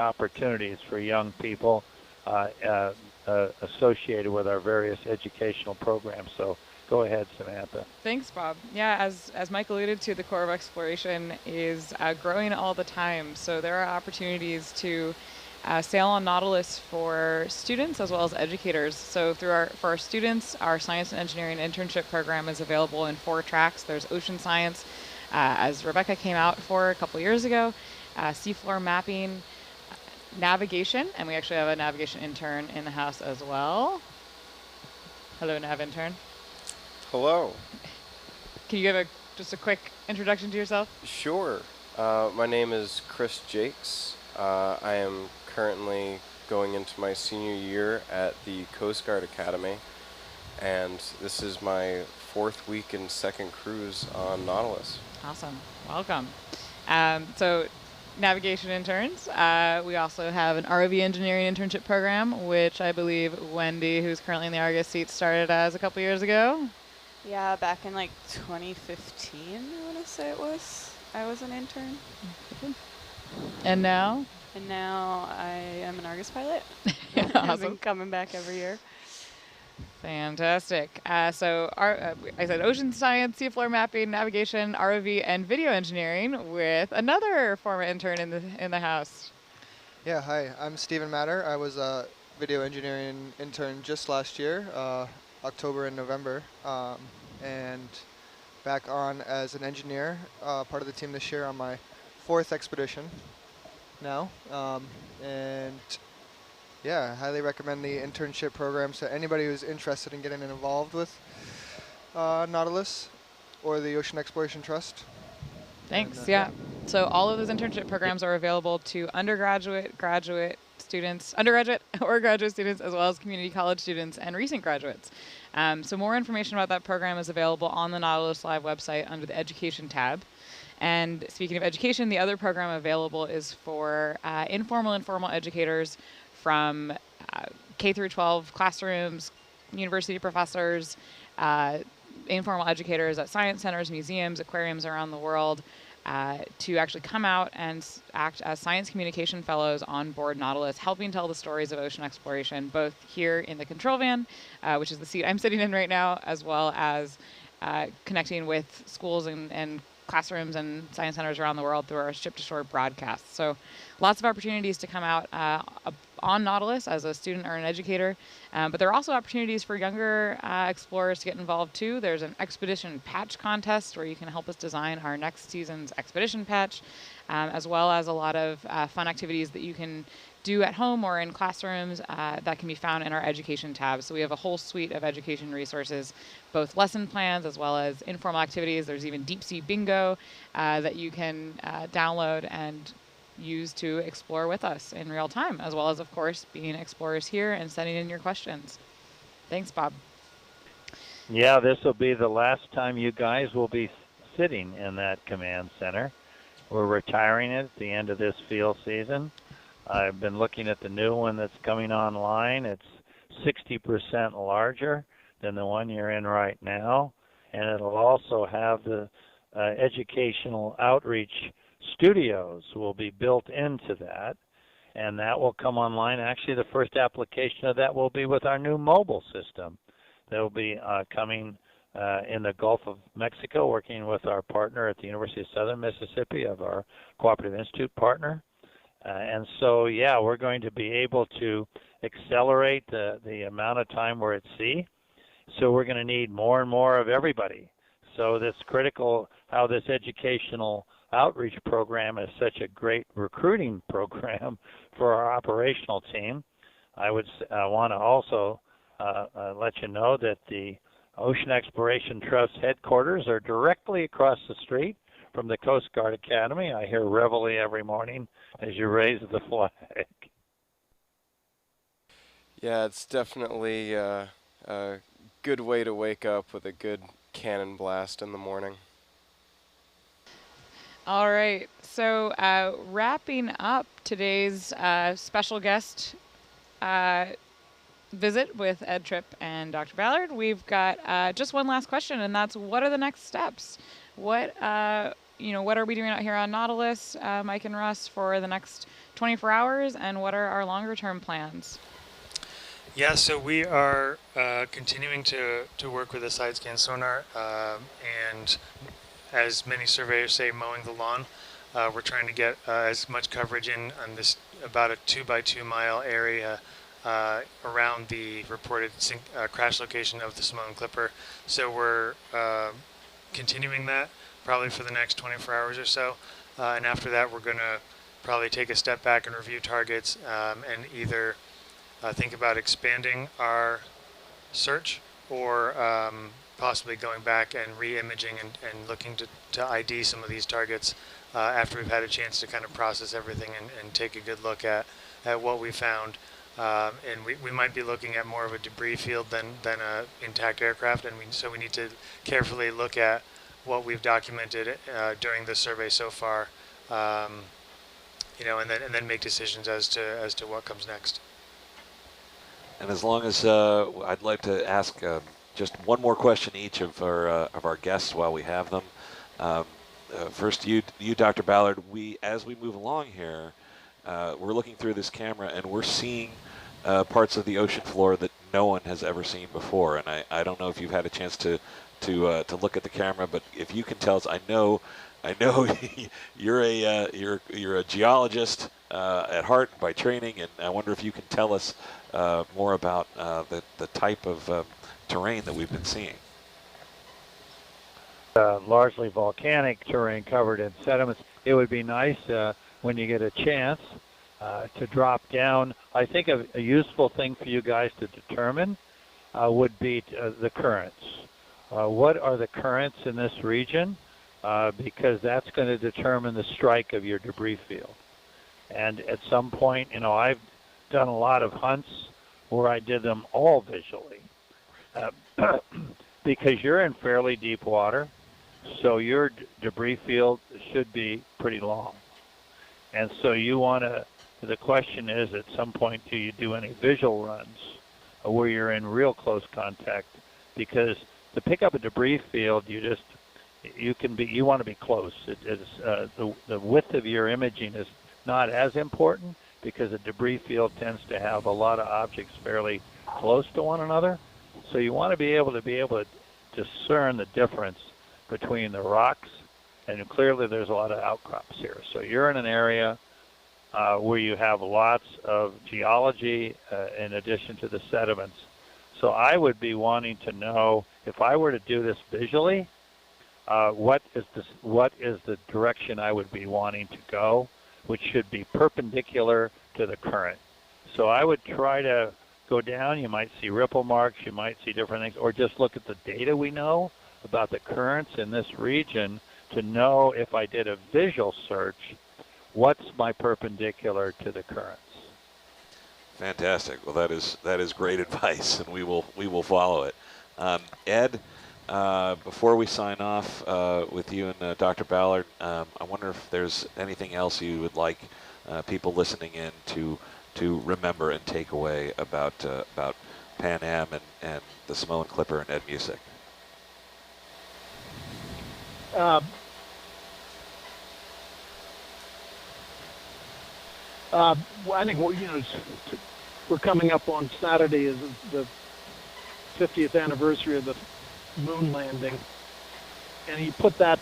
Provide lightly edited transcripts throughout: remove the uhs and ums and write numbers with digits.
opportunities for young people associated with our various educational programs. So go ahead, Samantha. Thanks, Bob. Yeah, as Mike alluded to, the Corps of Exploration is growing all the time. So there are opportunities to sail on Nautilus for students as well as educators. So for our students, our science and engineering internship program is available in 4 tracks. There's ocean science, as Rebecca came out for a couple years ago, seafloor mapping, navigation, and we actually have a navigation intern in the house as well. Hello, nav intern. Hello. Can you give just a quick introduction to yourself? Sure. My name is Chris Jakes. I am currently going into my senior year at the Coast Guard Academy, and this is my 4th week and 2nd cruise on Nautilus. Awesome. Welcome. So navigation interns. We also have an ROV engineering internship program, which I believe Wendy, who's currently in the Argus seat, started as a couple years ago. Yeah, back in like 2015, I want to say it was. I was an intern. And now? And now I am an Argus pilot. Awesome. I've been coming back every year. Fantastic. So I said ocean science, seafloor mapping, navigation, ROV, and video engineering with another former intern in the house. Yeah, hi. I'm Stephen Matter. I was a video engineering intern just last year, October and November, and back on as an engineer, part of the team this year on my 4th expedition now. And yeah, I highly recommend the internship programs to anybody who's interested in getting involved with Nautilus or the Ocean Exploration Trust. Thanks, And, yeah. So all of those internship programs are available to undergraduate, graduate students, undergraduate or graduate students, as well as community college students and recent graduates. So more information about that program is available on the Nautilus Live website under the Education tab. And speaking of education, the other program available is for informal and formal educators from K through 12 classrooms, university professors, informal educators at science centers, museums, aquariums around the world, to actually come out and act as science communication fellows on board Nautilus, helping tell the stories of ocean exploration, both here in the control van, which is the seat I'm sitting in right now, as well as connecting with schools and classrooms and science centers around the world through our ship-to-shore broadcasts. So lots of opportunities to come out on Nautilus as a student or an educator, but there are also opportunities for younger explorers to get involved too. There's an expedition patch contest where you can help us design our next season's expedition patch, as well as a lot of fun activities that you can do at home or in classrooms that can be found in our education tab. So we have a whole suite of education resources, both lesson plans as well as informal activities. There's even deep sea bingo that you can download and use to explore with us in real time, as well as, of course, being explorers here and sending in your questions. Thanks, Bob. Yeah, this will be the last time you guys will be sitting in that command center. We're retiring it at the end of this field season. I've been looking at the new one that's coming online. It's 60% larger than the one you're in right now, and it'll also have the educational outreach studios will be built into that, and that will come online. Actually, the first application of that will be with our new mobile system. They'll be coming in the Gulf of Mexico, working with our partner at the University of Southern Mississippi, of our Cooperative Institute partner. And so, yeah, we're going to be able to accelerate the amount of time we're at sea. So we're going to need more and more of everybody. So that's critical how this educational outreach program is such a great recruiting program for our operational team. I want to also let you know that the Ocean Exploration Trust headquarters are directly across the street from the Coast Guard Academy. I hear reveille every morning as you raise the flag. Yeah, it's definitely a good way to wake up with a good cannon blast in the morning. All right, so wrapping up today's special guest visit with Ed Tripp and Dr. Ballard, we've got just one last question, and that's, what are the next steps? What what are we doing out here on Nautilus, Mike and Russ, for the next 24 hours, and what are our longer term plans? Yeah, so we are continuing to work with the side scan sonar, and as many surveyors say, mowing the lawn. We're trying to get as much coverage in on this about a 2 by 2 mile area around the reported crash location of the Samoan Clipper. So we're continuing that probably for the next 24 hours or so. And after that, we're going to probably take a step back and review targets and either think about expanding our search or possibly going back and re-imaging and looking to ID some of these targets after we've had a chance to kind of process everything and take a good look at what we found. And we might be looking at more of a debris field than an intact aircraft, and so we need to carefully look at what we've documented during the survey so far, and then make decisions as to what comes next. And as long as I'd like to ask just one more question each of our guests while we have them. First, you, Dr. Ballard. As we move along here, we're looking through this camera and we're seeing parts of the ocean floor that no one has ever seen before. And I don't know if you've had a chance to look at the camera, but if you can tell us, I know you're a geologist at heart by training, and I wonder if you can tell us more about the type of terrain that we've been seeing. Largely volcanic terrain covered in sediments. It would be nice when you get a chance to drop down. I think a useful thing for you guys to determine would be the currents. What are the currents in this region? Because that's going to determine the strike of your debris field. And at some point, I've done a lot of hunts where I did them all visually. Because you're in fairly deep water, so your debris field should be pretty long. And so the question is, at some point, do you do any visual runs where you're in real close contact? Because to pick up a debris field, you want to be close. The width of your imaging is not as important because a debris field tends to have a lot of objects fairly close to one another. So you want to be able to discern the difference between the rocks, and clearly there's a lot of outcrops here. So you're in an area where you have lots of geology in addition to the sediments. So I would be wanting to know, if I were to do this visually, what is the direction I would be wanting to go, which should be perpendicular to the current. So I would try to go down. You might see ripple marks, you might see different things, or just look at the data we know about the currents in this region to know, if I did a visual search, what's my perpendicular to the currents. Fantastic. Well, that is great advice, and we will follow it. Ed, before we sign off with you and Dr. Ballard, I wonder if there's anything else you would like people listening in to remember and take away about Pan Am and the Samoan Clipper and Ed Musick. I think we're coming up on Saturday is the 50th anniversary of the moon landing, and you put that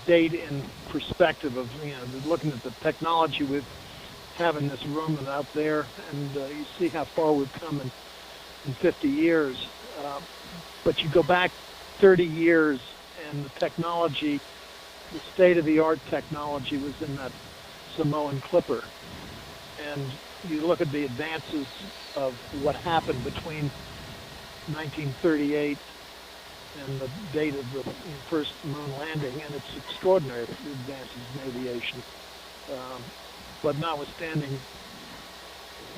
date in perspective of looking at the technology we have in this room and out there, and you see how far we've come in 50 years. But you go back 30 years, and the technology, the state-of-the-art technology, was in that Samoan Clipper. And you look at the advances of what happened between 1938 and the date of the first moon landing, and it's extraordinary, the advances in aviation. But notwithstanding,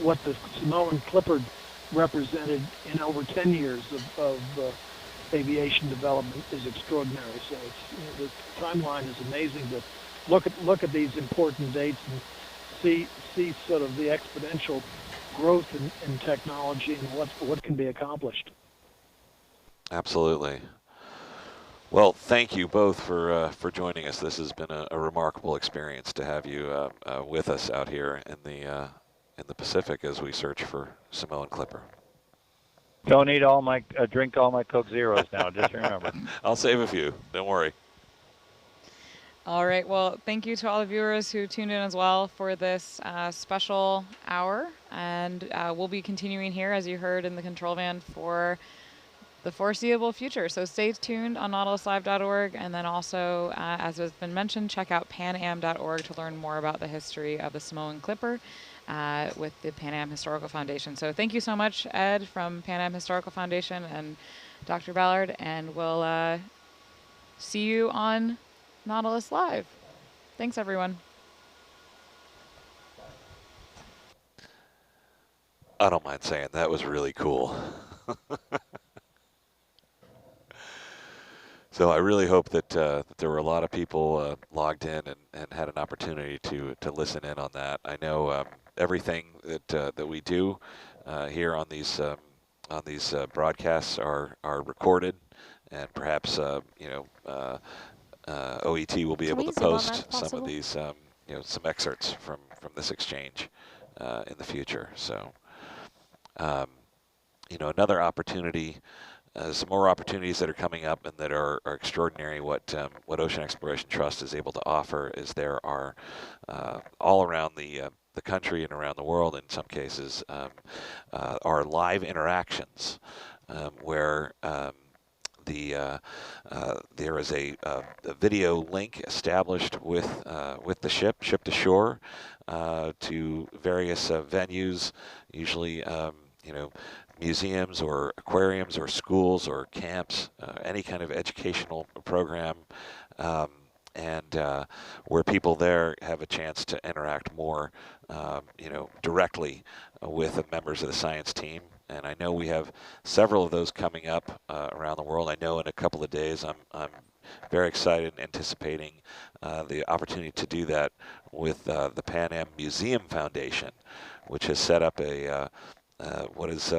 what the Samoan Clipper represented in over 10 years of aviation development is extraordinary. So it's, the timeline is amazing to look at these important dates and see sort of the exponential growth in technology and what can be accomplished. Absolutely. Well, thank you both for joining us. This has been a remarkable experience to have you with us out here in the Pacific as we search for Samoan Clipper. Don't eat all my drink all my Coke Zeros now. Just remember. I'll save a few. Don't worry. All right. Well, thank you to all the viewers who tuned in as well for this special hour. And we'll be continuing here, as you heard in the control van, for the foreseeable future. So stay tuned on nautiluslive.org. And then also, as has been mentioned, check out panam.org to learn more about the history of the Samoan Clipper with the Pan Am Historical Foundation. So thank you so much, Ed, from Pan Am Historical Foundation, and Dr. Ballard. And we'll see you on Nautilus Live. Thanks, everyone. I don't mind saying that was really cool. So I really hope that, that there were a lot of people logged in and had an opportunity to listen in on that. I know everything that we do here on these broadcasts are recorded, and perhaps OET will be able to post some of these some excerpts from this exchange in the future. So another opportunity. Some more opportunities that are coming up and that are extraordinary. What Ocean Exploration Trust is able to offer is there are all around the country and around the world, in some cases, are live interactions where there is a video link established with the ship to shore to various venues, usually museums or aquariums or schools or camps, any kind of educational program, and where people there have a chance to interact more, directly with members of the science team. And I know we have several of those coming up around the world. I know in a couple of days I'm very excited and anticipating the opportunity to do that with the Pan Am Museum Foundation, which has set up what is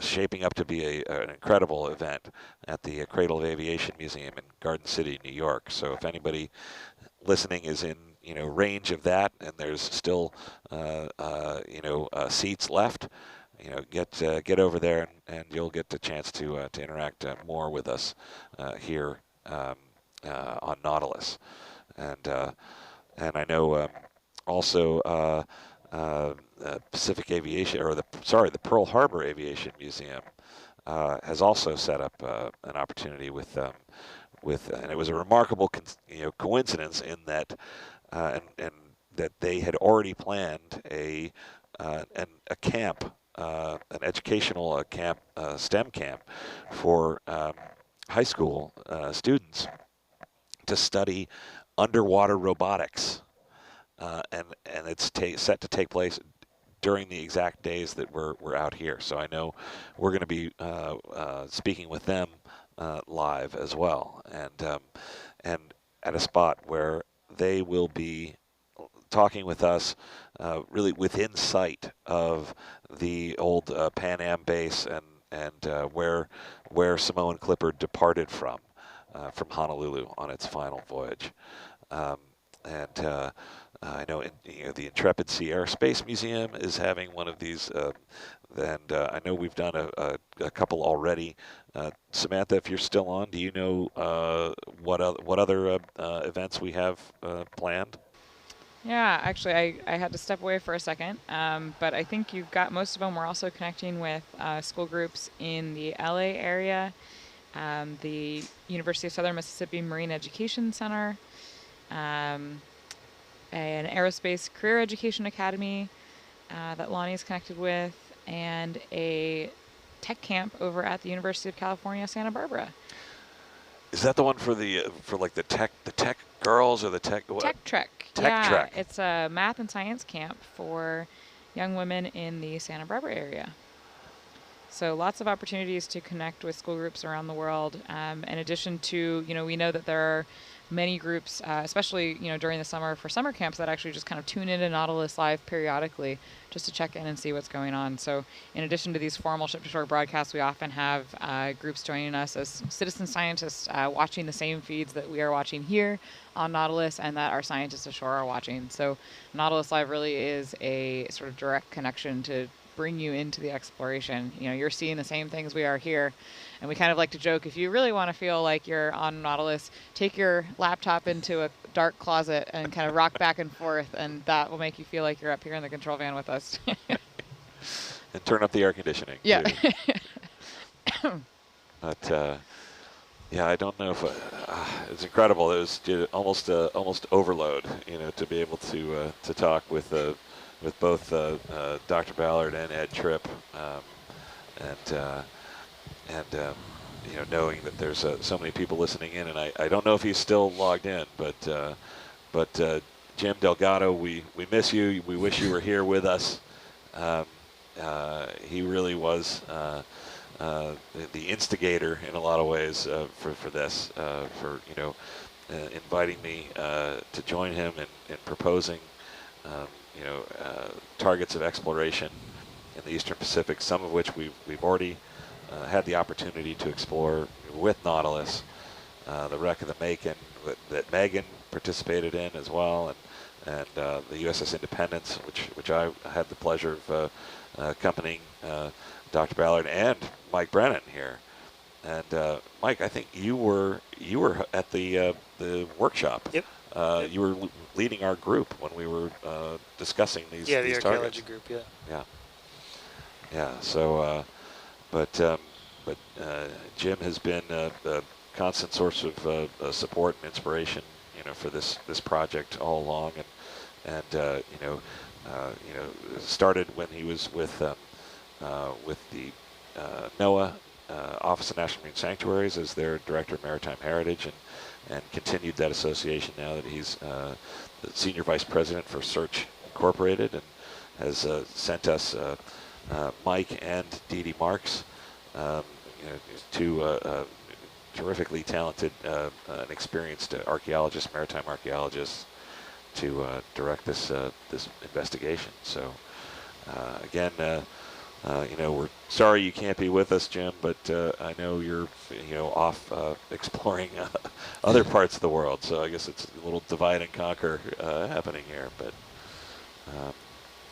shaping up to be an incredible event at the Cradle of Aviation Museum in Garden City, New York. So if anybody listening is in range of that, and there's still seats left, get over there, and you'll get the chance to interact more with us here on Nautilus. And I know also. Pacific Aviation, or the Pearl Harbor Aviation Museum has also set up an opportunity with, and it was a remarkable coincidence in that, and that they had already planned a camp, an educational camp, STEM camp for high school students to study underwater robotics. And it's set to take place during the exact days that we're out here. So I know we're going to be speaking with them live as well, and at a spot where they will be talking with us really within sight of the old Pan Am base and where Samoan Clipper departed from Honolulu on its final voyage. I know the Intrepid Sea Aerospace Museum is having one of these, and I know we've done a couple already. Samantha, if you're still on, do you know what other events we have planned? Yeah, actually, I had to step away for a second, but I think you've got most of them. We're also connecting with school groups in the LA area, the University of Southern Mississippi Marine Education Center, an aerospace career education academy that Lonnie is connected with, and a tech camp over at the University of California, Santa Barbara. Is that the one for the tech girls or the tech? Tech Trek. Tech Trek. It's a math and science camp for young women in the Santa Barbara area. So lots of opportunities to connect with school groups around the world. In addition to, we know that there are many groups, especially during the summer for summer camps, that actually just kind of tune into Nautilus Live periodically just to check in and see what's going on. So in addition to these formal ship-to-shore broadcasts, we often have groups joining us as citizen scientists watching the same feeds that we are watching here on Nautilus and that our scientists ashore are watching. So Nautilus Live really is a sort of direct connection to bring you into the exploration. You're seeing the same things we are here. And we kind of like to joke, if you really want to feel like you're on Nautilus, take your laptop into a dark closet and kind of rock back and forth, and that will make you feel like you're up here in the control van with us. And turn up the air conditioning. Yeah. But yeah, I don't know if it's incredible. It was almost overload, to be able to talk with both Dr. Ballard and Ed Tripp, and knowing that there's so many people listening in, and I don't know if he's still logged in, but Jim Delgado, we miss you. We wish you were here with us. He really was the instigator in a lot of ways for this, for inviting me to join him in proposing targets of exploration in the Eastern Pacific, some of which we've already had the opportunity to explore with Nautilus. The wreck of the Macon that Megan participated in as well, and the USS Independence, which I had the pleasure of accompanying Dr. Ballard and Mike Brennan here. And Mike, I think you were at the workshop. Yep. You were leading our group when we were discussing these the these archaeology targets. group. Yeah. So, but Jim has been a constant source of support and inspiration, for this project all along, and started when he was with the NOAA Office of National Marine Sanctuaries as their Director of Maritime Heritage, and continued that association now that he's the Senior Vice President for Search Incorporated, and has sent us Mike and Dee Dee Marks, two terrifically talented and experienced archaeologists, maritime archaeologists, to direct this investigation. So again, we're sorry you can't be with us, Jim, but I know you're off exploring other parts of the world. So I guess it's a little divide and conquer happening here, but.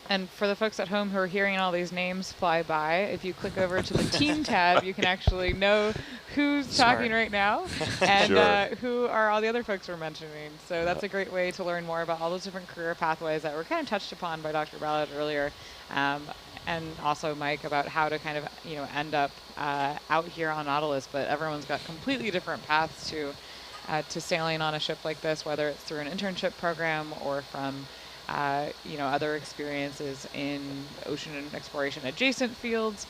And for the folks at home who are hearing all these names fly by, if you click over to the team tab, you can actually know who's talking right now and Sure. Who are all the other folks we're mentioning. So that's a great way to learn more about all those different career pathways that were kind of touched upon by Dr. Ballard earlier, and also Mike, about how to kind of end up out here on Nautilus. But everyone's got completely different paths to sailing on a ship like this, whether it's through an internship program or from other experiences in ocean and exploration adjacent fields,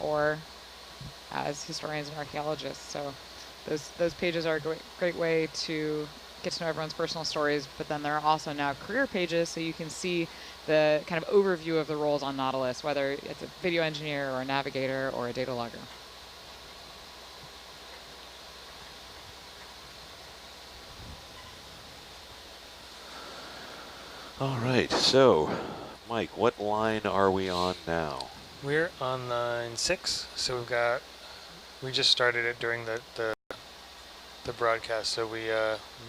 or as historians and archaeologists. So those pages are a great way to get to know everyone's personal stories, but then there are also now career pages, so you can see the kind of overview of the roles on Nautilus, whether it's a video engineer or a navigator or a data logger. All right, so Mike, what line are we on now? We're on line 6, so we just started it during the broadcast, so we've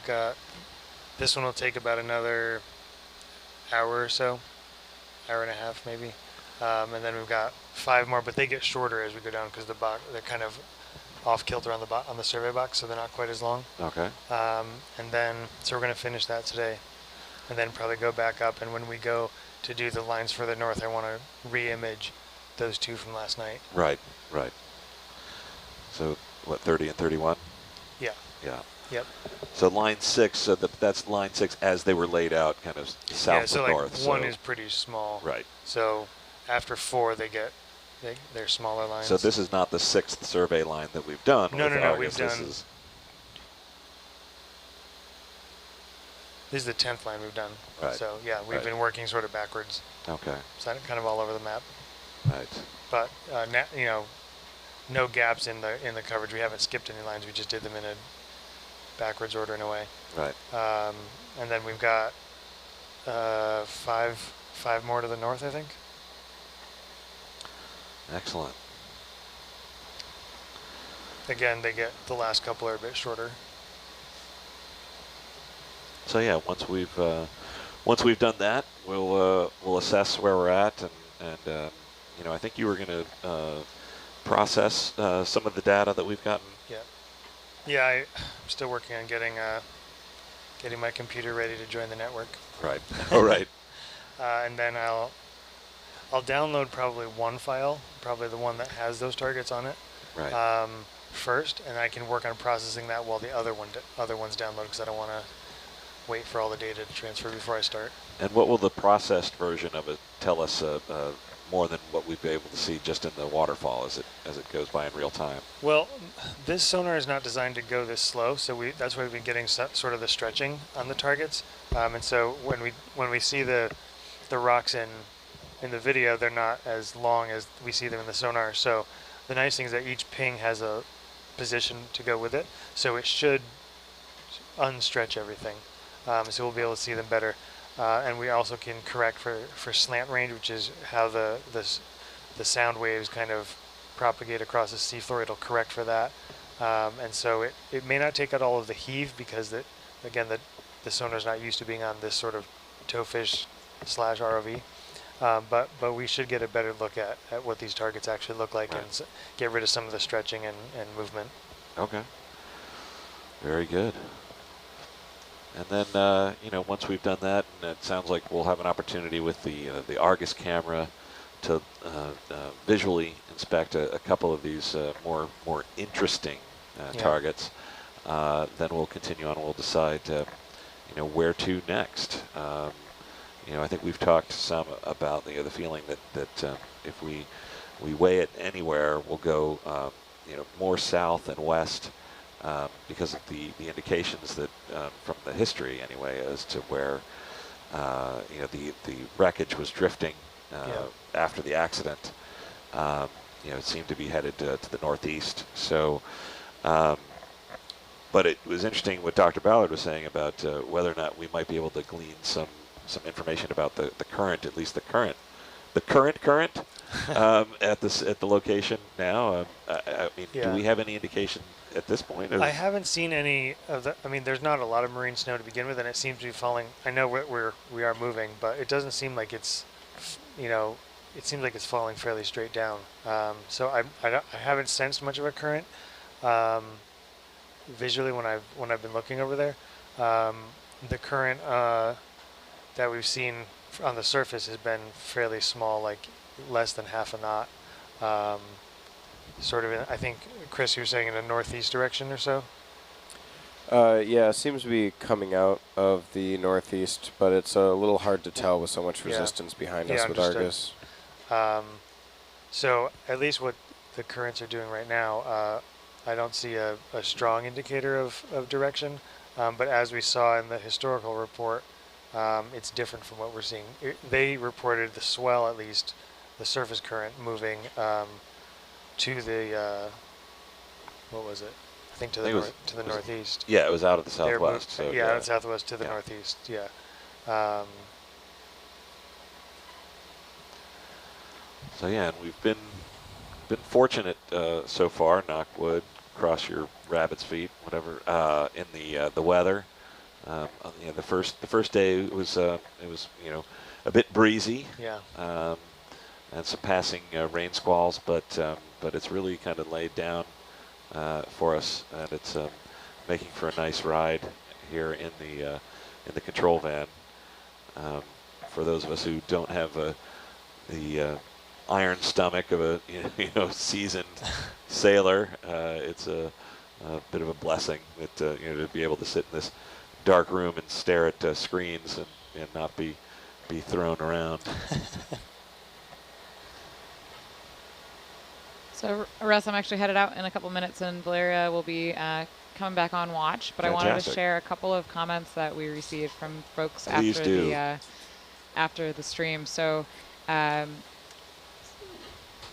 got, this one will take about another hour or so, hour and a half maybe, and then we've got 5 more, but they get shorter as we go down because they're kind of off kilter on the survey box, so they're not quite as long. Okay. And then, so we're going to finish that today, and then probably go back up, and when we go to do the lines further north, I want to re-image those 2 from last night. Right. So, what, 30 and 31? Yeah. Yeah. Yep. So line 6, so that's line 6 as they were laid out, kind of south so to like north. 1 is pretty small. Right. So after 4, they're smaller lines. So this is not the 6th survey line that we've done. No, with we've Argus. done. This is the 10th line we've done. Right. So yeah, we've been working sort of backwards. Okay. So kind of all over the map. Right. But no gaps in the coverage. We haven't skipped any lines. We just did them in a backwards order in a way. Right. And then we've got five more to the north, I think. Excellent. Again, they get the last couple are a bit shorter. So yeah, once we've done that, we'll assess where we're at, and you know, I think you were going to process some of the data that we've gotten. Yeah, I'm still working on getting my computer ready to join the network. Right. All right. And then I'll download probably one file, probably the one that has those targets on it. Right. First, and I can work on processing that while the other ones download, because I don't want to wait for all the data to transfer before I start. And what will the processed version of it tell us more than what we've been able to see just in the waterfall as it goes by in real time? Well, this sonar is not designed to go this slow, so that's why we've been getting sort of the stretching on the targets. And so when we see the rocks in the video, they're not as long as we see them in the sonar. So the nice thing is that each ping has a position to go with it, so it should unstretch everything. So we'll be able to see them better. And we also can correct for slant range, which is how the sound waves kind of propagate across the seafloor. It'll correct for that. And so it may not take out all of the heave, because again, the sonar's not used to being on this sort of towfish / ROV. But we should get a better look at what these targets actually look like, right, and get rid of some of the stretching and movement. Okay. Very good. And then, you know, once we've done that, and it sounds like we'll have an opportunity with the Argus camera to visually inspect a couple of these more interesting targets. Then we'll continue on. We'll decide, you know, where to next. You know, I think we've talked some about the feeling that if we weigh it anywhere, we'll go, you know, more south and west. Because of the indications that from the history anyway as to where you know, the wreckage was drifting after the accident. You know, it seemed to be headed to the northeast. So, but it was interesting what Dr. Ballard was saying about whether or not we might be able to glean some information about the current, at least the current at the location now. I mean, do we have any indication at this point? I haven't seen any of the. I mean, there's not a lot of marine snow to begin with, and it seems to be falling. I know we are moving, but it doesn't seem like it's, you know, it seems like it's falling fairly straight down. So I haven't sensed much of a current visually when I've been looking over there. The current that we've seen on the surface has been fairly small, like less than half a knot. Sort of in, I think, Chris, you were saying in a northeast direction or so? Yeah, it seems to be coming out of the northeast, but it's a little hard to tell with so much resistance behind us with Argus. So at least what the currents are doing right now, I don't see a strong indicator of direction, but as we saw in the historical report, it's different from what we're seeing. They reported the swell, at least, the surface current moving to the, what was it? I think to the northeast. Yeah, it was out of the southwest. So yeah, out of the southwest to the northeast. Yeah. So yeah, and we've been fortunate so far. Knock wood, cross your rabbit's feet, whatever. In the weather, you know, the first day it was you know, a bit breezy. Yeah. And some passing rain squalls, but it's really kind of laid down for us, and it's making for a nice ride here in the control van. For those of us who don't have the iron stomach of a you know seasoned sailor, it's a bit of a blessing that you know, to be able to sit in this dark room and stare at screens and not be thrown around. So, Russ, I'm actually headed out in a couple minutes, and Valeria will be coming back on watch. But Fantastic. I wanted to share a couple of comments that we received from folks Please after the stream. So,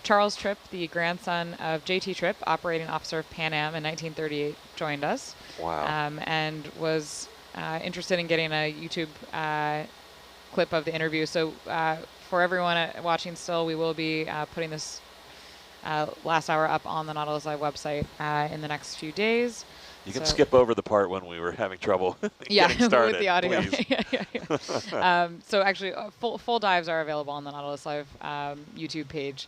Charles Tripp, the grandson of J.T. Tripp, operating officer of Pan Am in 1938, joined us. Wow. And was interested in getting a YouTube clip of the interview. So for everyone watching still, we will be putting this last hour up on the Nautilus Live website in the next few days. You can skip over the part when we were having trouble getting started, with the audio. please. So actually, full dives are available on the Nautilus Live YouTube page.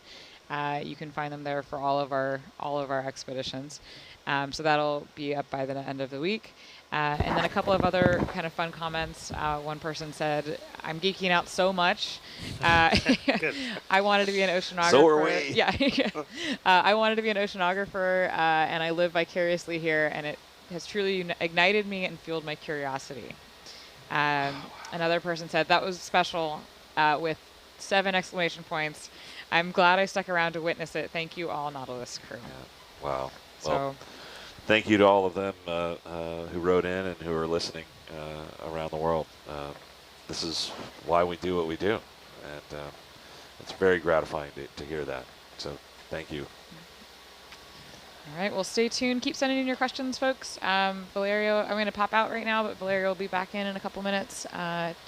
You can find them there for all of our expeditions. So that'll be up by the end of the week. And then a couple of other kind of fun comments. One person said, "I'm geeking out so much. I wanted to be an oceanographer." So are we. Yeah. I wanted to be an oceanographer, and I live vicariously here, and it has truly ignited me and fueled my curiosity. Another person said, "That was special," with 7 exclamation points. "I'm glad I stuck around to witness it. Thank you all, Nautilus crew." Yeah. Wow. So. Well, thank you to all of them who wrote in and who are listening around the world. This is why we do what we do, and it's very gratifying to hear that. So thank you. All right, well, stay tuned. Keep sending in your questions, folks. Valerio, I'm going to pop out right now, but Valerio will be back in a couple minutes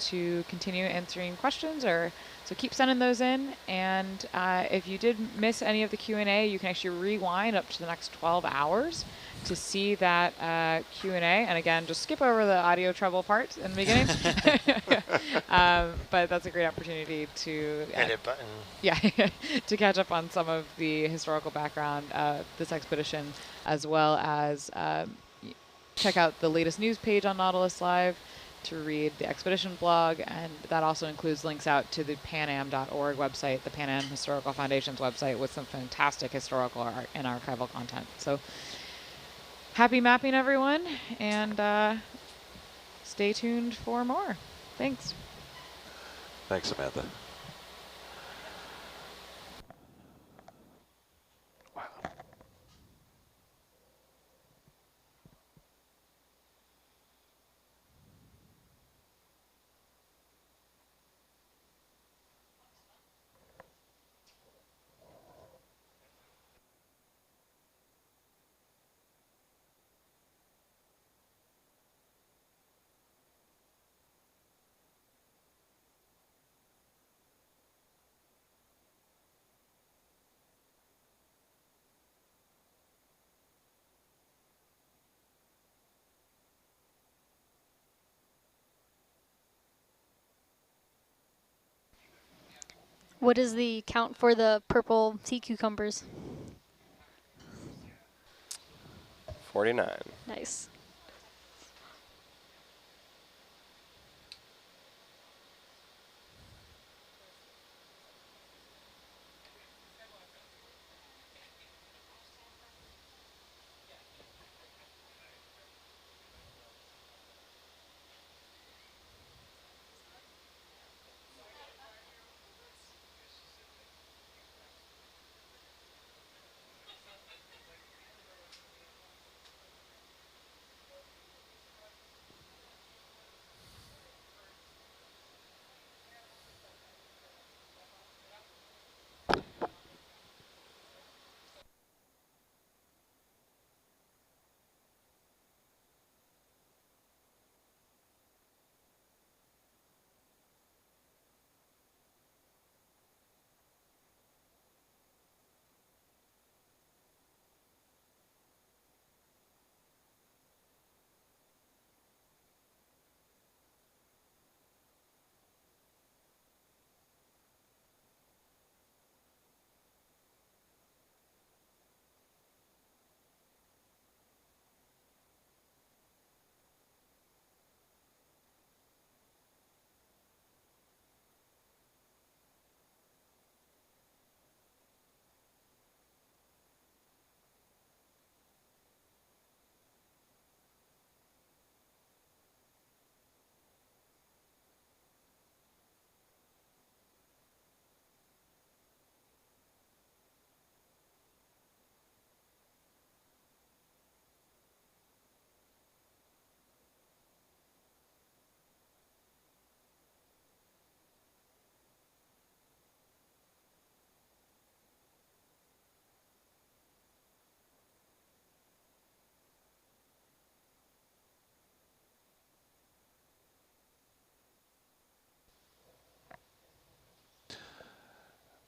to continue answering questions. So keep sending those in. And if you did miss any of the Q&A, you can actually rewind up to the next 12 hours to see that Q&A. And again, just skip over the audio trouble part in the beginning. But that's a great opportunity to edit button. Yeah, to catch up on some of the historical background of this expedition, as well as check out the latest news page on Nautilus Live to read the expedition blog, and that also includes links out to the panam.org website, the Pan Am Historical Foundation's website, with some fantastic historical art and archival content. So happy mapping, everyone, and stay tuned for more. Thanks. Thanks, Samantha. What is the count for the purple sea cucumbers? 49. Nice.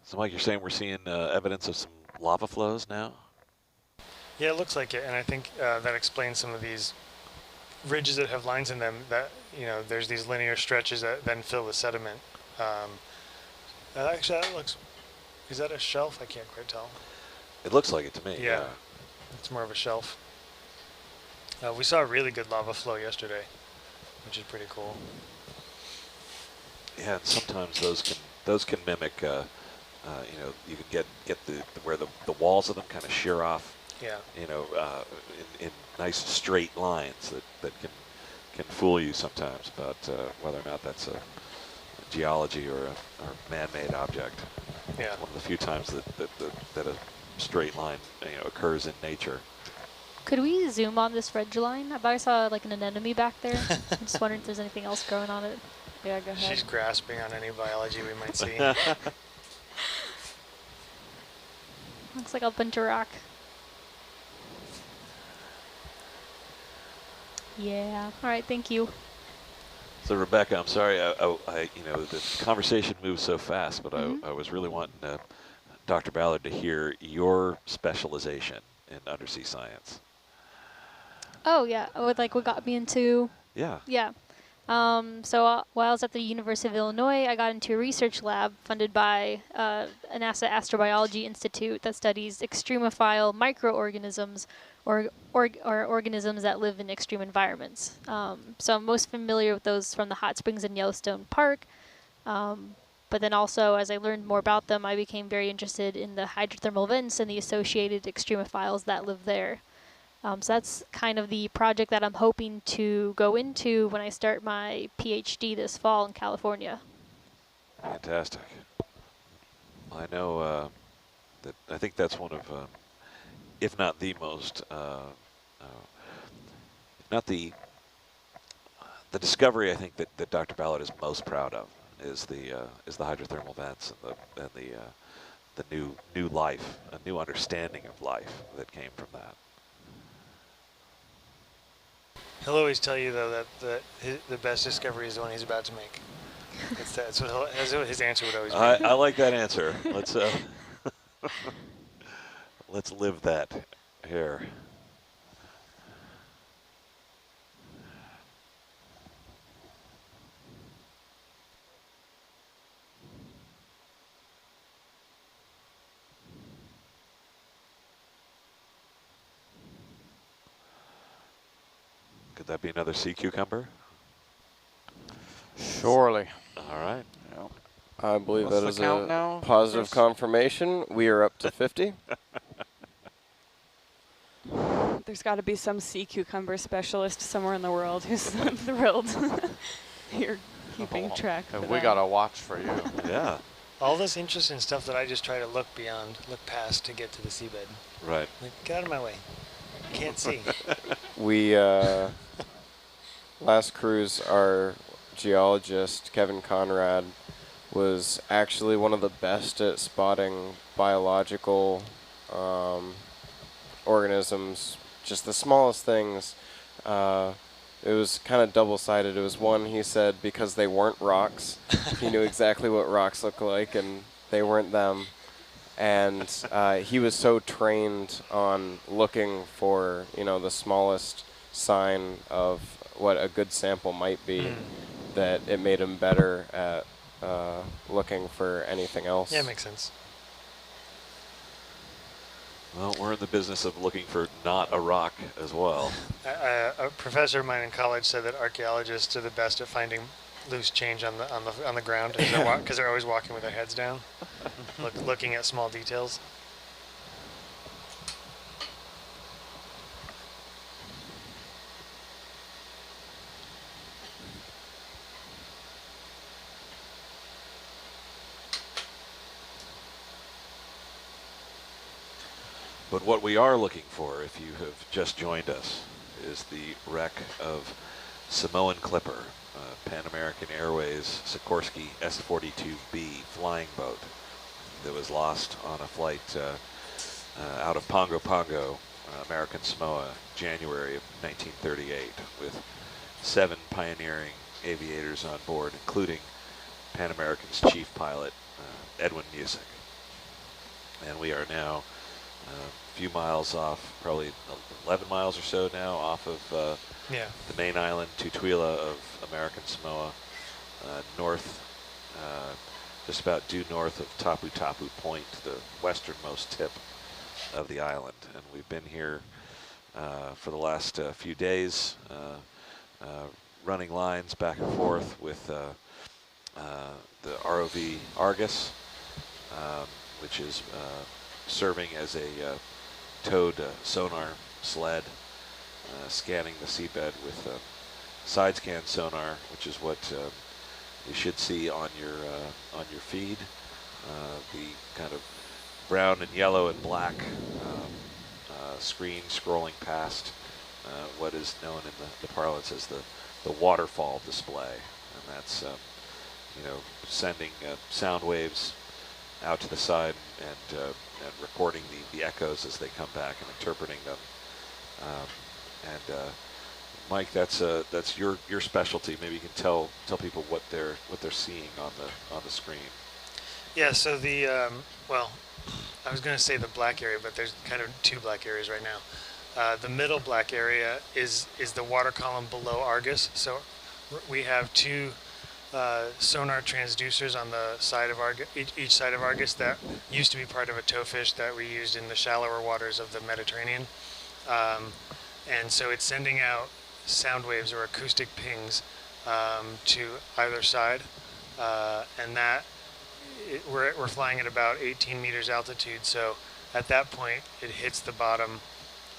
So Mike, you're saying we're seeing evidence of some lava flows now? Yeah, it looks like it, and I think that explains some of these ridges that have lines in them. That there's these linear stretches that then fill with sediment. Actually, that looks. Is that a shelf? I can't quite tell. It looks like it to me. Yeah, it's more of a shelf. We saw a really good lava flow yesterday, which is pretty cool. Yeah, and sometimes those can mimic. You can get where the walls of them kind of shear off. Yeah. In nice straight lines that can fool you sometimes about whether or not that's a geology or a man-made object. Yeah. It's one of the few times that a straight line occurs in nature. Could we zoom on this ridge line? I thought I saw like an anemone back there. I'm just wondering if there's anything else growing on it. Yeah, go ahead. She's grasping on any biology we might see. Looks like a bunch of rock. Yeah. All right. Thank you. So Rebecca, I'm sorry, the conversation moves so fast, but I was really wanting Dr. Ballard to hear your specialization in undersea science. Oh yeah. What got me into? Yeah. Yeah. So while I was at the University of Illinois, I got into a research lab funded by a NASA Astrobiology Institute that studies extremophile microorganisms or organisms that live in extreme environments. So I'm most familiar with those from the hot springs in Yellowstone Park. But then also, as I learned more about them, I became very interested in the hydrothermal vents and the associated extremophiles that live there. So that's kind of the project that I'm hoping to go into when I start my PhD this fall in California. Fantastic. I know that I think that's one of, if not the most, not the discovery I think that Dr. Ballard is most proud of is the hydrothermal vents and the new life, a new understanding of life that came from that. He'll always tell you, though, that the best discovery is the one he's about to make. That's what his answer would always be. I like that answer. Let's live that here. Could that be another sea cucumber? Surely. All right. Yep. I believe What's that the is count a now, positive Chris? confirmation. We are up to 50. There's got to be some sea cucumber specialist somewhere in the world who's thrilled you're keeping track of We that. got a watch for you. Yeah. All this interesting stuff that I just try to look past to get to the seabed. Right. Like, get out of my way. Can't see. We, last cruise, our geologist, Kevin Conrad, was actually one of the best at spotting biological organisms, just the smallest things. It was kind of double-sided. It was one, he said, because they weren't rocks. He knew exactly what rocks look like, and they weren't them. And he was so trained on looking for, the smallest sign of what a good sample might be, that it made him better at looking for anything else. Yeah, makes sense. Well, we're in the business of looking for not a rock as well. A professor of mine in college said that archaeologists are the best at finding loose change on the ground because they're always walking with their heads down, looking at small details. But what we are looking for, if you have just joined us, is the wreck of Samoan Clipper, Pan American Airways Sikorsky S-42B flying boat that was lost on a flight out of Pongo Pongo, American Samoa, January of 1938, with 7 pioneering aviators on board, including Pan American's chief pilot, Edwin Musick. and we are now a few miles off, probably 11 miles or so now off of the main island, Tutuila of American Samoa, north, just about due north of Tapu Tapu Point, the westernmost tip of the island. And we've been here for the last few days, running lines back and forth with the ROV Argus, which is serving as a towed sonar sled, scanning the seabed with side scan sonar, which is what you should see on your feed. The kind of brown and yellow and black screen scrolling past what is known in the parlance as the waterfall display, and that's sending sound waves out to the side and recording the echoes as they come back and interpreting them. Mike, that's your specialty. Maybe you can tell people what they're seeing on the screen. Yeah. So the well, I was going to say the black area, but there's kind of two black areas right now. The middle black area is the water column below Argus. So we have two sonar transducers on the side of Argus, each side of Argus, that used to be part of a towfish that we used in the shallower waters of the Mediterranean. And so it's sending out sound waves or acoustic pings to either side, and that we're flying at about 18 meters altitude. So at that point, it hits the bottom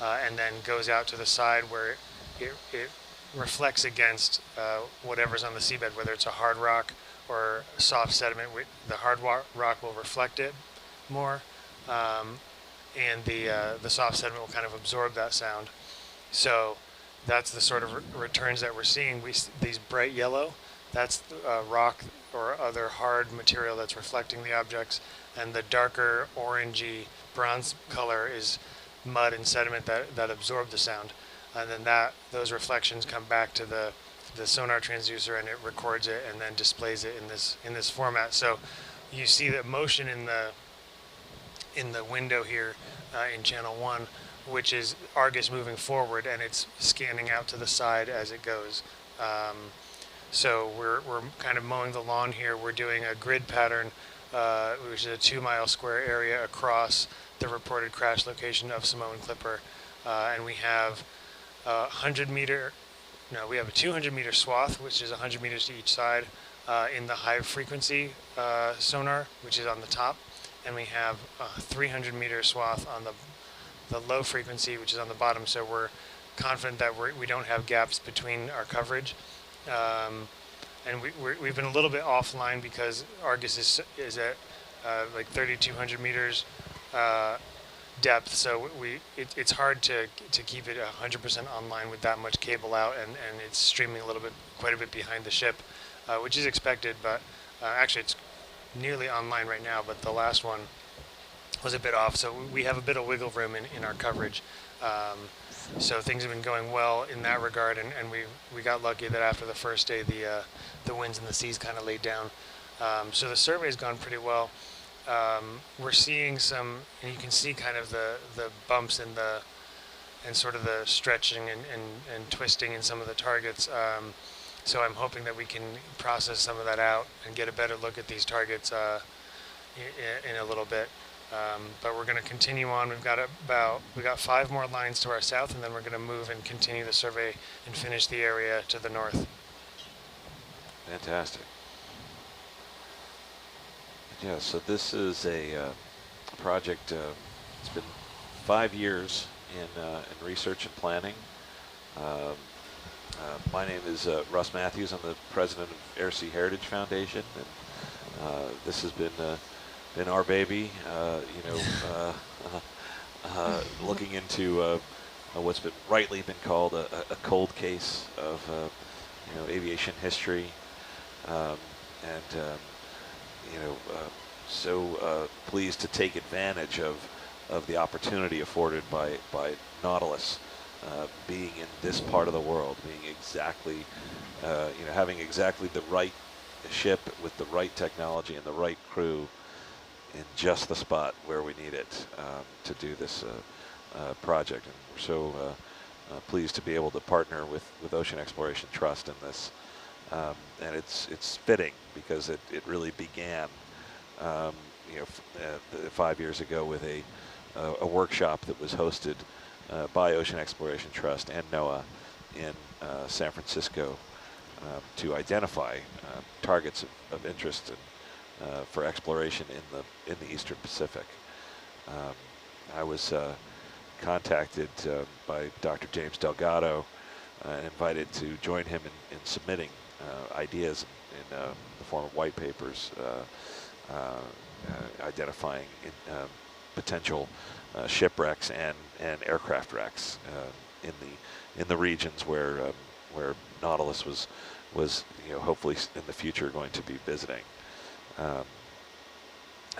and then goes out to the side where it reflects against whatever's on the seabed, whether it's a hard rock or soft sediment. The hard rock will reflect it more, and the soft sediment will kind of absorb that sound. So that's the sort of returns that we're seeing. These bright yellow, that's rock or other hard material that's reflecting the objects, and the darker orangey bronze color is mud and sediment that absorb the sound. And then those reflections come back to the sonar transducer, and it records it and then displays it in this format. So you see the motion in the window here in channel 1, which is Argus moving forward, and it's scanning out to the side as it goes. So we're kind of mowing the lawn here. We're doing a grid pattern, which is a 2-mile square area across the reported crash location of Samoan Clipper, and we have we have a 200-meter swath, which is 100 meters to each side, in the high frequency sonar, which is on the top, and we have a 300-meter swath on the low frequency, which is on the bottom. So we're confident that we don't have gaps between our coverage, and we've been a little bit offline because Argus is at like 3,200 meters depth, so it's hard to keep it 100% online with that much cable out, and it's streaming quite a bit behind the ship, which is expected. But actually, it's nearly online right now. But the last one was a bit off, so we have a bit of wiggle room in our coverage. So things have been going well in that regard, and we got lucky that after the first day, the winds and the seas kind of laid down. So the survey's gone pretty well. We're seeing some, and you can see kind of the bumps and sort of the stretching and twisting in some of the targets. So I'm hoping that we can process some of that out and get a better look at these targets in a little bit. But we're going to continue on. We got 5 more lines to our south, and then we're going to move and continue the survey and finish the area to the north. Fantastic. Yeah, so this is a project. It's been 5 years in research and planning. My name is Russ Matthews. I'm the president of Air Sea Heritage Foundation, and this has been our baby. Looking into what's rightly been called a cold case of aviation history, so pleased to take advantage of the opportunity afforded by Nautilus being in this part of the world, being exactly, having exactly the right ship with the right technology and the right crew in just the spot where we need it to do this project. And we're so pleased to be able to partner with Ocean Exploration Trust in this. And it's fitting because it really began, 5 years ago with a workshop that was hosted by Ocean Exploration Trust and NOAA in San Francisco to identify targets of interest for exploration in the Eastern Pacific. I was contacted by Dr. James Delgado and invited to join him in submitting ideas in the form of white papers identifying potential shipwrecks and aircraft wrecks in the regions where Nautilus was hopefully in the future going to be visiting. And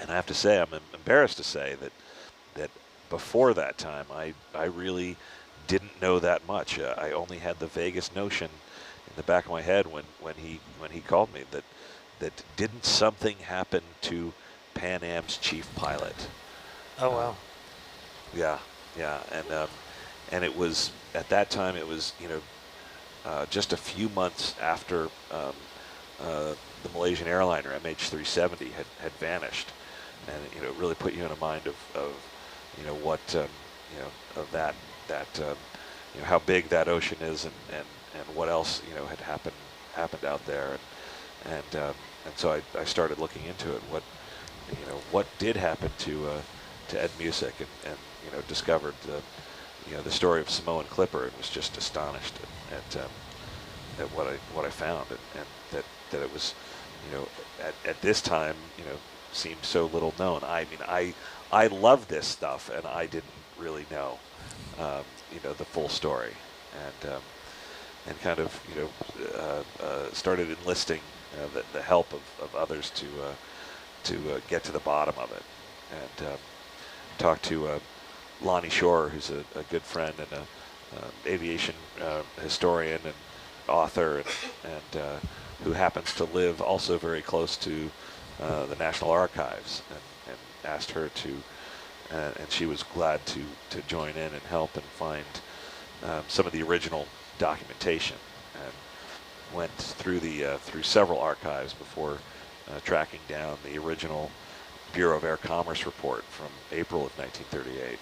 I have to say, I'm embarrassed to say that before that time, I really didn't know that much. I only had the vaguest notion in the back of my head when he called me that didn't something happen to Pan Am's chief pilot? Oh wow. Yeah, and it was at that time. It was just a few months after the Malaysian airliner MH370 had vanished, and it really put you in a mind of what of that how big that ocean is and what else had happened out there, and so I started looking into it. What did happen to Ed Musick, and discovered the story of Samoan Clipper, and was just astonished at what I found, and that it was at this time seemed so little known. I mean, I love this stuff, and I didn't really know the full story, and kind of started enlisting the help of others to get to the bottom of it, and talked to Lonnie Shore, who's a good friend and a aviation historian and author, and who happens to live also very close to the National Archives, and asked her to, and she was glad to join in and help and find some of the original documentation, and went through through several archives before tracking down the original Bureau of Air Commerce report from April of 1938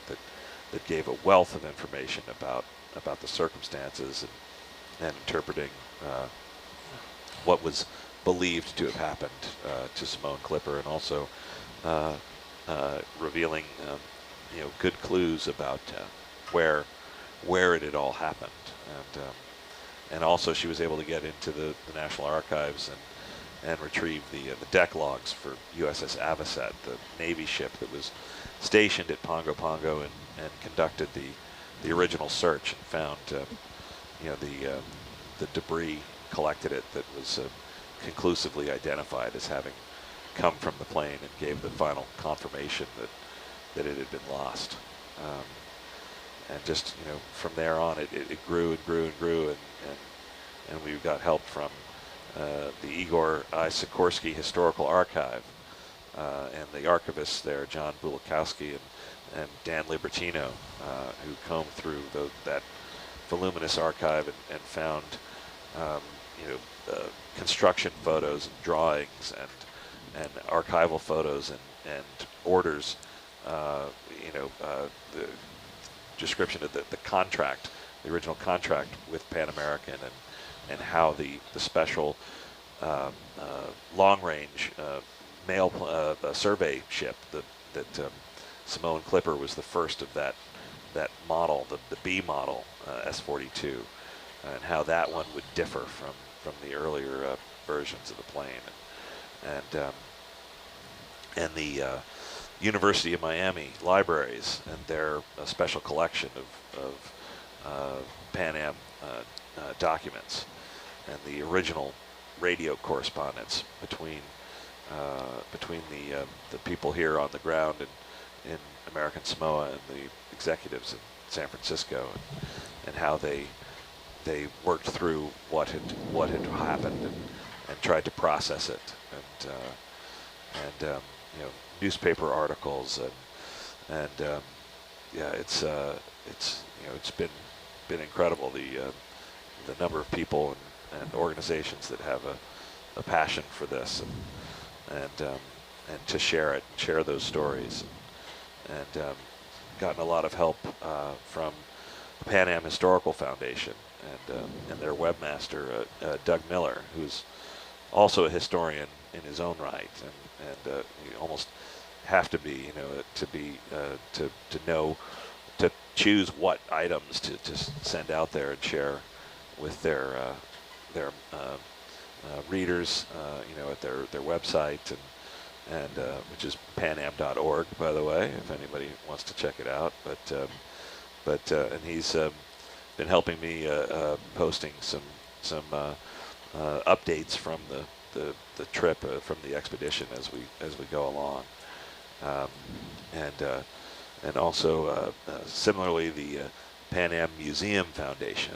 that gave a wealth of information about the circumstances and interpreting what was believed to have happened to Samoan Clipper, and also revealing good clues about where it had all happened, and also she was able to get into the National Archives and retrieve the deck logs for USS Avocet, the Navy ship that was stationed at Pongo Pongo and conducted the original search, and found the debris, collected it, that was conclusively identified as having come from the plane, and gave the final confirmation that it had been lost. And just from there on, it grew and grew and grew, and we got help from the Igor I. Sikorsky Historical Archive, and the archivists there, John Bulakowski and Dan Libertino, who combed through that voluminous archive and found construction photos and drawings and archival photos and orders, the description of the contract, the original contract with Pan American, and how the special long-range survey ship that Samoan Clipper was the first of that model, the B model, S-42, and how that one would differ from the earlier versions of the plane, and the University of Miami libraries and their special collection of Pan Am documents, and the original radio correspondence between the people here on the ground in American Samoa and the executives in San Francisco, and how they worked through what had happened and tried to process it, and newspaper articles, and yeah, it's been incredible, the number of people and organizations that have a passion for this, and to share those stories, and gotten a lot of help from the Pan Am Historical Foundation and their webmaster Doug Miller, who's also a historian in his own right, and you almost have to be, to know, to choose what items to send out there and share with their readers, at their website, and which is panam.org, by the way, if anybody wants to check it out. And he's been helping me posting some updates from the trip, from the expedition as we go along, and also similarly the Pan Am Museum Foundation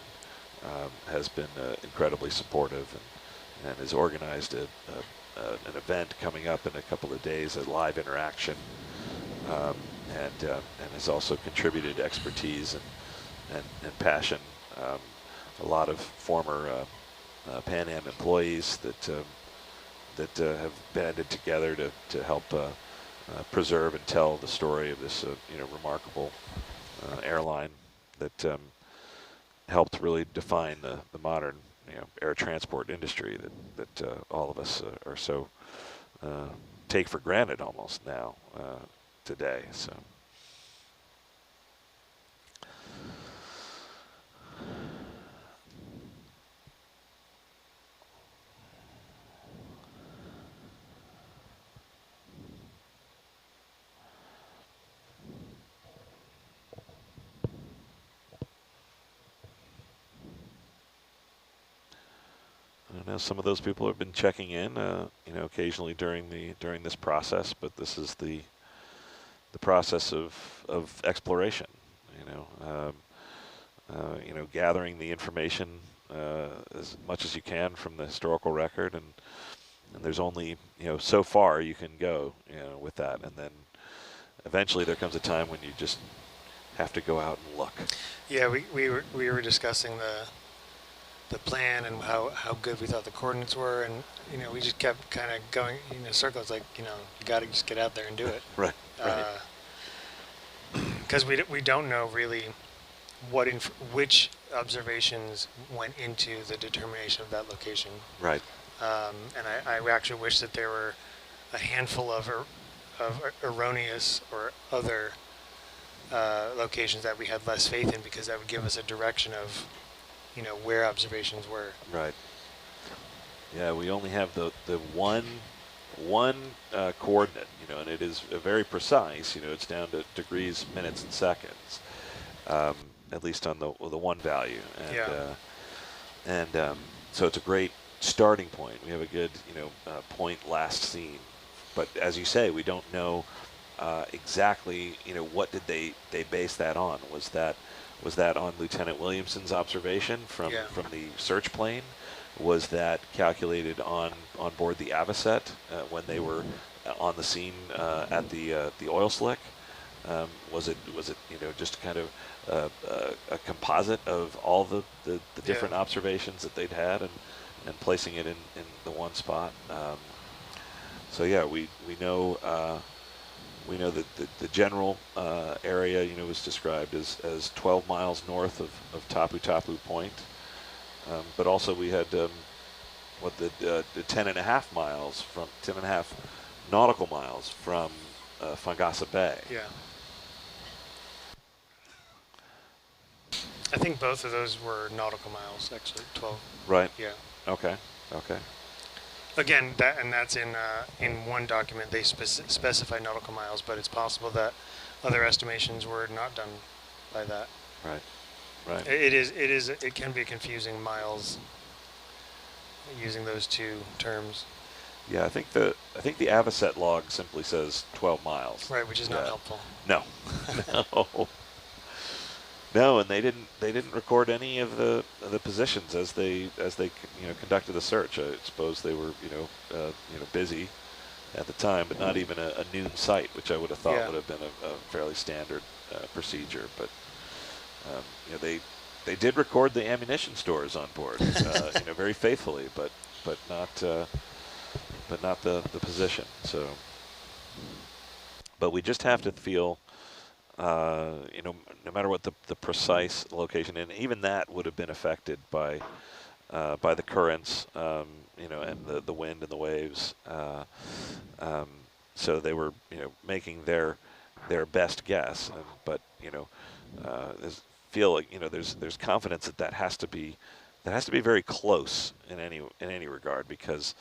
has been incredibly supportive, and has organized an event coming up in a couple of days, a live interaction, and has also contributed expertise and passion. A lot of former Pan Am employees that have banded together to help preserve and tell the story of this remarkable airline that helped really define the modern air transport industry that all of us are so take for granted almost now today. So. I know some of those people have been checking in, occasionally during this process, but this is the process of exploration. Gathering the information as much as you can from the historical record, and there's only so far you can go with that, and then eventually there comes a time when you just have to go out and look. Yeah, we were discussing the plan and how good we thought the coordinates were, and we just kept kind of going circles, like you got to just get out there and do it. Right. Because we don't know really which observations went into the determination of that location. Right. And I actually wish that there were a handful of erroneous or other locations that we had less faith in, because that would give us a direction of where observations were. Right. Yeah, we only have the one coordinate, and it is very precise. It's down to degrees, minutes, and seconds, at least on the one value. And so it's a great starting point. We have a good point last seen, but as you say, we don't know exactly what did they base that on. Was that on Lieutenant Williamson's observation from the search plane? Was that calculated on board the Avocet when they were on the scene at the oil slick? Was it just kind of a composite of all the different observations that they'd had and placing it in the one spot? So yeah, we know. We know that the general area, was described as 12 miles north of Tapu Tapu Point, but also we had the 10.5 nautical miles from Fangasa Bay. Yeah. I think both of those were nautical miles, actually, 12. Right. Yeah. Okay. Again, that's in one document they specify nautical miles, but it's possible that other estimations were not done by that. Right. It can be confusing, miles, using those two terms. Yeah, I think the Avocet log simply says 12 miles. Right, which is not helpful. No. No, and they didn't record any of the positions as they conducted the search. I suppose they were busy at the time, but not even a noon sight, which I would have thought Yeah. would have been a fairly standard procedure. But you know, they did record the ammunition stores on board, you know, very faithfully, but not the position. So, but we just have to feel, you know, no matter what the precise location, and even that would have been affected by the currents, you know, and the wind and the waves. So they were, you know, making their best guess, but you know, feel like, you know, there's confidence that has to be very close in any regard, because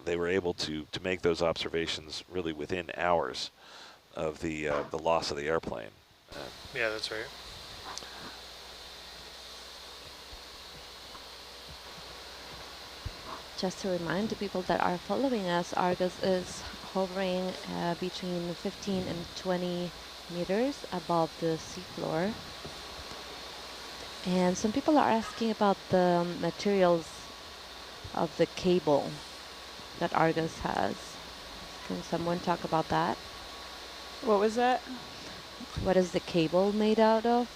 they were able to make those observations really within hours of the loss of the airplane. Yeah, that's right. Just to remind the people that are following us, Argus is hovering between 15 and 20 meters above the seafloor. And some people are asking about the materials of the cable that Argus has. Can someone talk about that? What was that? What is the cable made out of?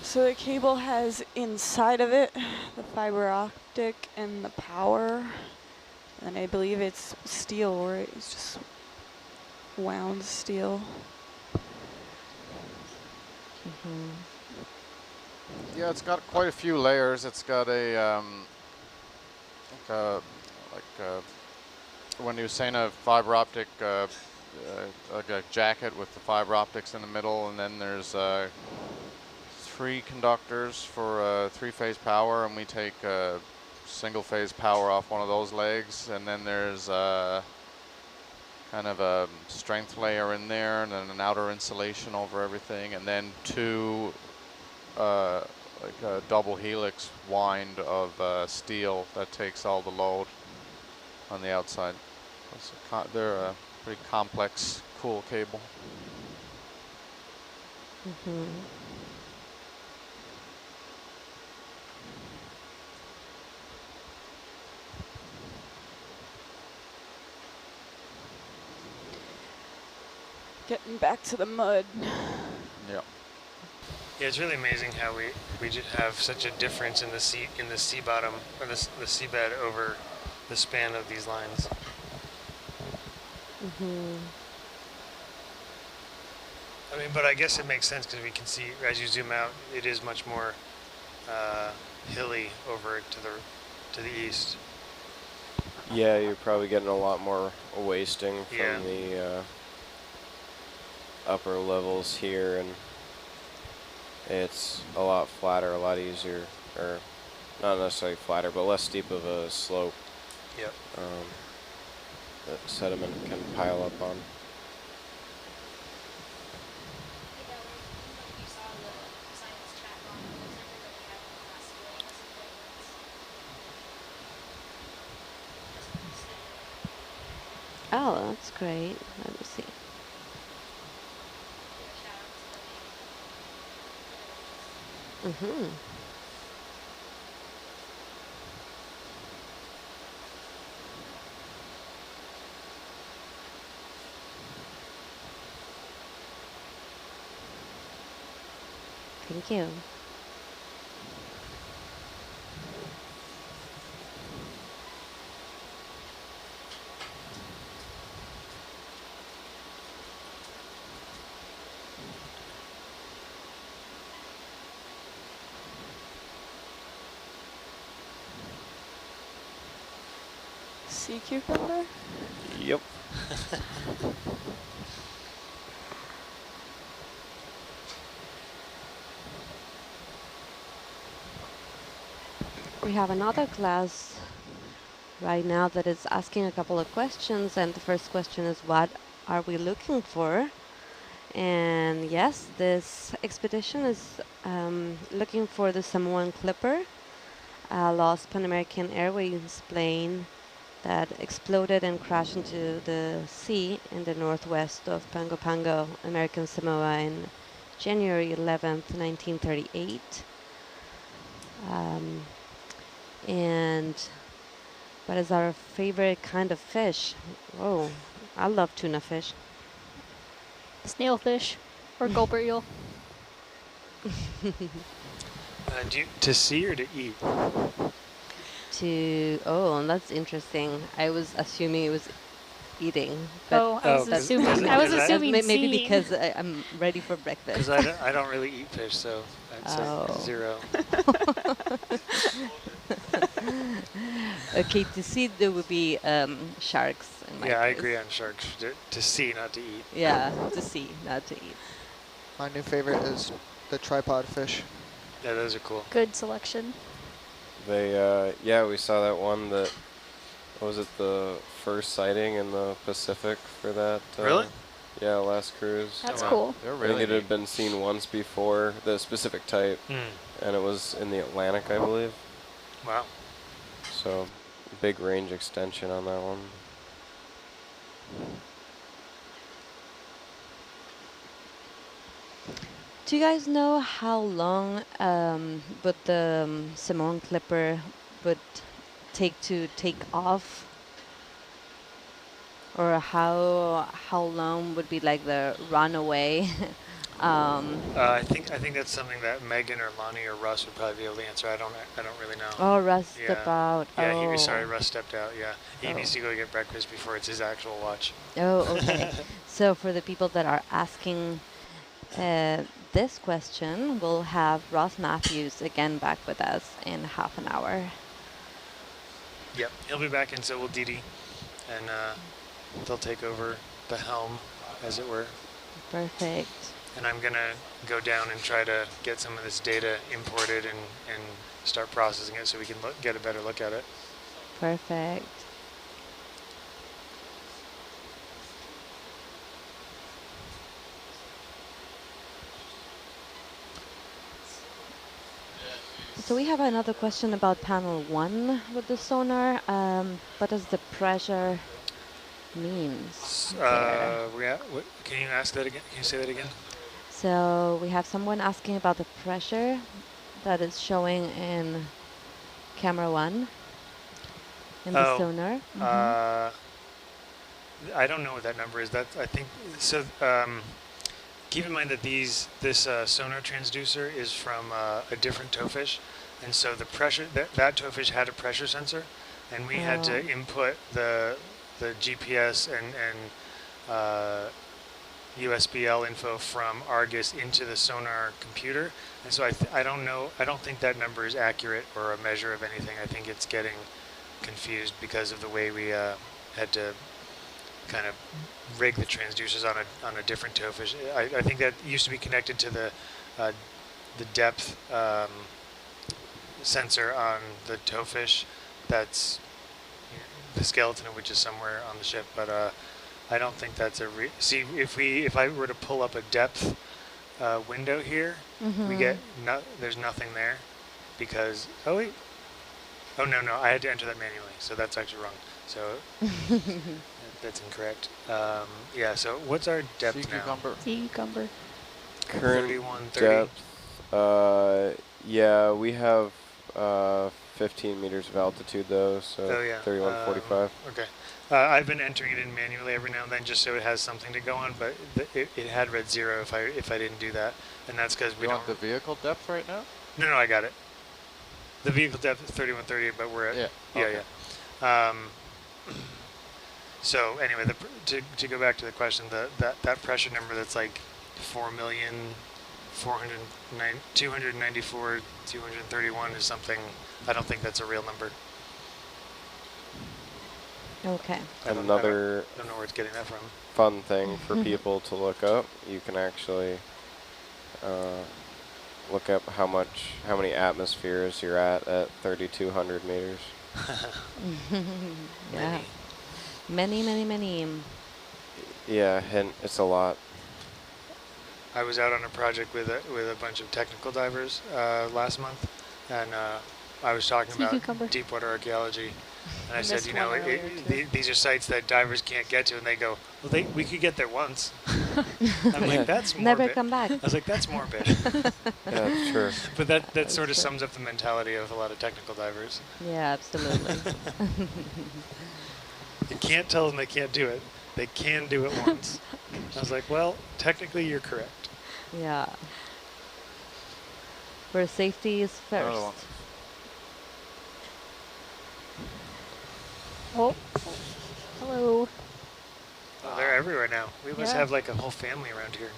So the cable has inside of it the fiber optic and the power, and I believe it's steel, right? It's just wound steel. Yeah, it's got quite a few layers. It's got a when you were saying a fiber optic, like a jacket with the fiber optics in the middle, and then there's 3 conductors for three-phase power, and we take single-phase power off one of those legs, and then there's kind of a strength layer in there, and then an outer insulation over everything, and then 2 like a double helix wind of steel that takes all the load on the outside. They're a pretty complex, cool cable. Getting back to the mud. Yeah. Yeah, it's really amazing how we just have such a difference in the sea bottom, or the seabed over the span of these lines. I mean, but I guess it makes sense because we can see, as you zoom out, it is much more hilly over to the east. Yeah, you're probably getting a lot more wasting from the upper levels here, and it's a lot flatter, a lot easier, or not necessarily flatter, but less steep of a slope. Yep. That sediment can pile up on. Oh, that's great. Let me see. Thank you. Sea cucumber? Yep. We have another class right now that is asking a couple of questions, and the first question is, what are we looking for? And yes, this expedition is looking for the Samoan Clipper, a lost Pan American Airways plane that exploded and crashed into the sea in the northwest of Pago Pago, American Samoa, in January 11th, 1938. What is our favorite kind of fish? Oh, I love tuna fish. Snailfish or gulper eel. To see or to eat? Oh, that's interesting. I was assuming it was eating. But Oh, I was Oh, 'cause- assuming. I was assuming maybe seeing. because I'm ready for breakfast. Because I don't really eat fish, so I'd say 0. Okay, to see there would be sharks in my Yeah, I case. agree on sharks. To see, not to eat. Yeah, to see, not to eat. My new favorite is the tripod fish. Yeah, those are cool. Good selection. They, yeah, we saw that one that, what was it, the first sighting in the Pacific for that? Really? Yeah, last cruise. That's wow. cool. They're I really think it neat. had been seen once before, the specific type, and it was in the Atlantic, I believe. Wow. So, big range extension on that one. Do you guys know how long would the Simone Clipper would take to take off? Or how long would be like the runaway? I think that's something that Megan or Lonnie or Russ would probably be able to answer. I don't really know. Oh, Russ Yeah. stepped out. Yeah, oh. sorry, Russ stepped out. Yeah, he Oh. needs to go get breakfast before it's his actual watch. Oh, okay. So for the people that are asking this question, we'll have Ross Matthews again back with us in half an hour. Yep, he'll be back, and so will Dee Dee, and they'll take over the helm, as it were. Perfect. And I'm gonna go down and try to get some of this data imported and start processing it so we can get a better look at it. Perfect. So we have another question about panel 1 with the sonar. What does the pressure means there? Can you ask that again? Can you say that again? So we have someone asking about the pressure that is showing in camera 1 in the sonar. I don't know what that number is. I think so. Keep in mind that this sonar transducer is from a different towfish, and so the pressure that towfish had a pressure sensor, and we had to input the GPS and USBL info from Argus into the sonar computer, and so I don't know. I don't think that number is accurate or a measure of anything. I think it's getting confused because of the way we had to kind of rig the transducers on a different towfish. I think that used to be connected to the depth sensor on the towfish. That's the skeleton of which is somewhere on the ship, but I don't think that's see if I were to pull up a depth window here, we get there's nothing there because oh no I had to enter that manually, so that's actually wrong. So that's incorrect. Yeah, so what's our depth Sea now? cucumber. Sea cucumber. Current 3130. depth, yeah, we have 15 meters of altitude though, so 3145. Okay. I've been entering it in manually every now and then just so it has something to go on, but it had read 0 if I didn't do that, and that's because we You don't. want the vehicle depth right now? No, I got it. The vehicle depth is 3130, but we're at Yeah. So anyway, to go back to the question, that pressure number that's like 4,294,231 is something. I don't think that's a real number. Okay. I don't know where it's getting that from. Fun thing for people to look up. You can actually look up how many atmospheres you're at 3,200 meters. Yeah. Many. Yeah, and it's a lot. I was out on a project with a bunch of technical divers last month, and I was talking Sea about cucumber. deep water archaeology, and I said, missed you know, one earlier, too. these are sites that divers can't get to, and they go, well, we could get there once. I'm like, that's morbid. Never come back. I was like, that's morbid. Yeah, that's true. But that That's sort of true. sums up the mentality of a lot of technical divers. Yeah, absolutely. You can't tell them they can't do it. They can do it once. I was like, well, technically you're correct. Yeah. Where safety is Another first. one. Oh, hello. Oh, they're everywhere now. We must Yeah. have like a whole family around here.